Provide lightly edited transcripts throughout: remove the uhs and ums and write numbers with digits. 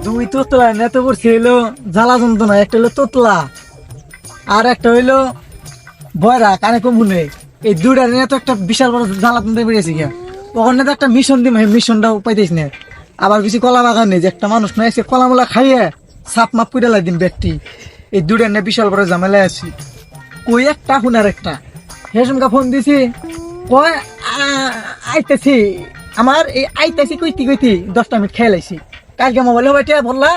দুই তোতলা নেতে পড়ছে হইলো জ্বালা যন্ত্রণা, একটা হইলো তোতলা আর একটা হইলো বয়রা কানে কম শুনে। এই দুইটা নিয়ে তো একটা বিশাল বড় জ্বালা যন্ত্রণা বেরিয়েছে গিয়া। ওখানে তো একটা মিশন দিম, মিশনটাও পাইতেছ না। আবার কিছু কলা বাগান নেই যে একটা মানুষ নয় এসে কলামলা খাইয়ে সাপ মাপ করে লাই দিন ব্যক্তি। এই দুইটা নিয়ে বিশাল বড় ঝামেলায় আছি। কই একটা হুনার একটা হেসমকা ফোন দিছি, কয় আইতেছি। আমার এই আইতেছি কইতি কইতি 10টা মিনিট খেলাইছি। কালকে মোবাইলে হইতে বললা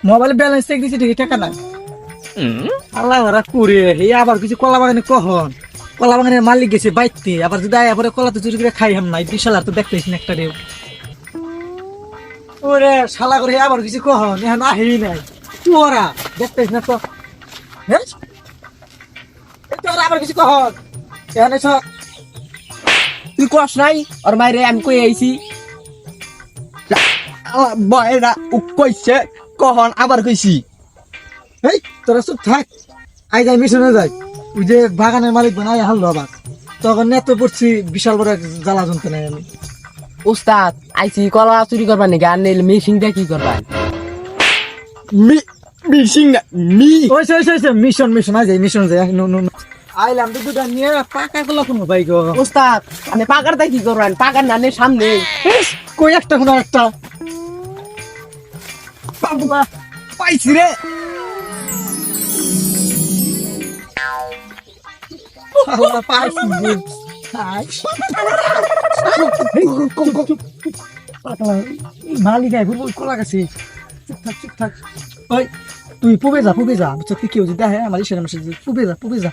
মোবাইলে ব্যালেন্স চেক দিছি, ঠিক টাকা নাই। আল্লাহ ওরা করে এই আবার কিছু কলা বাগানে কখন কলা বাগানের মালিক গেছে বাইতে, আবার যদি আয়া পরে কলা তো চুরি করে খাই হাম নাই বিশাল। আর তো দেখতেছি না একটা রেও ওরে শালা করে আবার কিছু কখন এখন আহি নাই তোরা দেখতেছি না তো। হ্যাঁ তোরা আবার কিছু কখন এখানে সব তুই কস নাই আর মাইরে আমি কই আইছি বয়রা কইছে কখন আবার কইছি। এই তোরা চুপ থাক। আই যাই মিশনে যাই, ওই যে বাগানের মালিক বানাই হারলো আবার। তখন নেতো পড়ছি বিশাল বড় এক জ্বালা যন্ত্রণায় আমি। উস্তাদ আইছি কলা চুরি করবা নাকি আর নেই মেশিন দিয়ে কি করবা? মিশিং না ওইসে মিশন মিশন আই যাই মিশন যাই। আইলাম তো দুটা নিয়ে পাকা কলা কোনো ভাই গো। উস্তাদ আপনি পাকারটা কি করবেন? পাকার নানের সামনে কই একটা কোনো একটা পাইছি রে। আল্লাহ পাইছি মালিক আই বল কলা গেছে। চুপ থাক চুপ থাক। ওই তুই পুবে যা বুঝছো কি কেউ যদি দেখে আমার ইসের মাসে পুবে যা।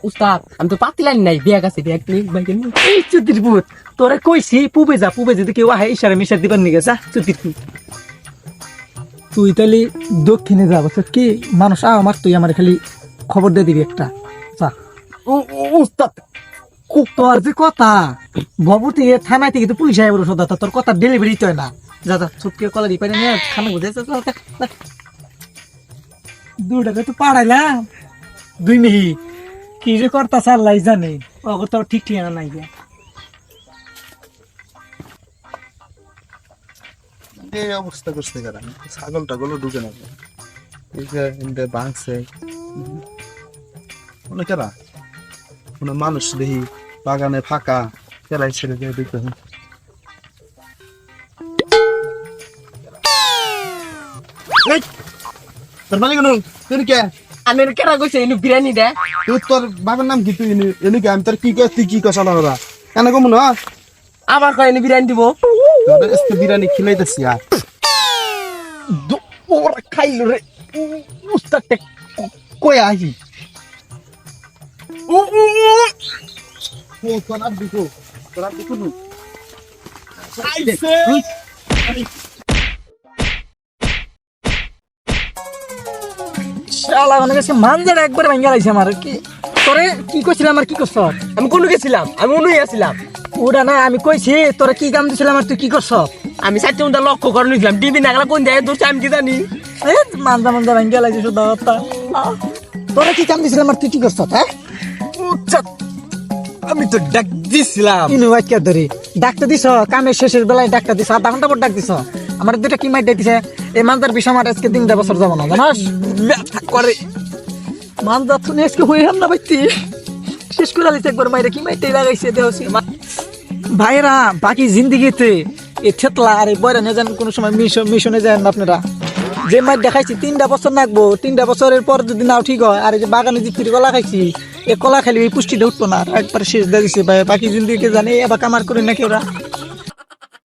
উস্তাদ আমি তো পাতিলানি নাই ব্যাগ আছে ব্যাগ নিয়ে বাইকে নিয়ে। এই চুতির ভূত তোরে কইছি পুবে যদি কেউ আহে ইশারা মিশার দিবার নিগে যা চুতির ভূত। তুই তাহলে দক্ষিণে যা বুঝছো কি মানুষ আমার তুই আমার খালি খবর দিয়ে দিবি একটা যা। উস্তাদ তোর যে কথা বাবু থেকে থানায় থেকে তো পুলিশ আয় বড় সদা তোর কথা ডেলিভারি তো না। যা ছুটকে কলা দিই পাই না খানা বুঝে দুটাকে তো পাড়াইলাম 2 মিনিট কি যে করতা চাল্লাই জানে অগ তো ঠিক ঠিকানা নাই গিয়া। এই অবস্থা করছে কারণ ছাগল টাগল ঢুকে না এই যে ইন্দে বাংছে মনে কেরা কোনো মানুষ দেখি বাগানে ফাঁকা কেরাই ছেড়ে দিয়ে দিতে তোর মালিক তুই কে আমি কেরা কইছে ইনু বিরিয়ানি দে। তুই তোর বাবার নাম কি? তুই এনে কে আমি তোর কি তুই কি কষালা ওরা কেন কম না আবার কয় ইনু বিরিয়ানি দিব। তোদের এসে বিরিয়ানি খিলাইতেছি আর ওরা খাইলো রে উস্তাদ কই আহি তোরা দিকো নু শালা মানে গেছে মানজার একবারে ভাঙ্গা লাইছে আমার। কি তোরে কি কইছিলাম আর কি করছ? আমি কোন গেছিলাম? আমি অনুই আসছিলাম। ওটা না আমি কইছি তোরে কি কাম দিছিলাম আর তুই কি করছ? আমি সাথে উনটা লক্ষ্য করে নিয়েছিলাম টিভি নাগলা কোন জায়গায় দূরছে আমি কি জানি। মানজা ভাঙ্গা লাইছে শুধু কথা। তোরে কি কাম দিছিলাম আর তুই কি করছ? হ্যাঁ আমি তো ডাক দিছিলাম। ইনু আজকে ধরে ডাক্তার দিছ কামের শেষের বেলায় ডাক্তার দিছ, 1/2 ঘন্টা পর ডাক দিছ। আমার দুটা কি মাইট দিছে এই মানজার বিষয় আমার আজকে 3টা বছর যাব না জানাস ব্যথা করে মানজা তুমি আজকে হয়ে হাম না বাইতি শেষ করে আলিতে একবার মাইরে কি মাইটে লাগাইছে দেহছি। ভাইরা বাকি জিন্দিগিতে এই থেতলা আর এই বয়রা নিয়ে যান কোনো সময় মিশনে যায় না আপনারা। যে মাইট দেখাইছি 3টা বছর নাকবো, 3টা বছরের পর যদি নাও ঠিক হয়। আর এই যে বাগানে যে কলা খাইছি এই কলা খাইলে এই পুষ্টিটা উঠবো না। একবার শেষ দিয়ে দিছে ভাই, বাকি জিন্দিগিকে জানে এবার কামার করে নাকি ওরা।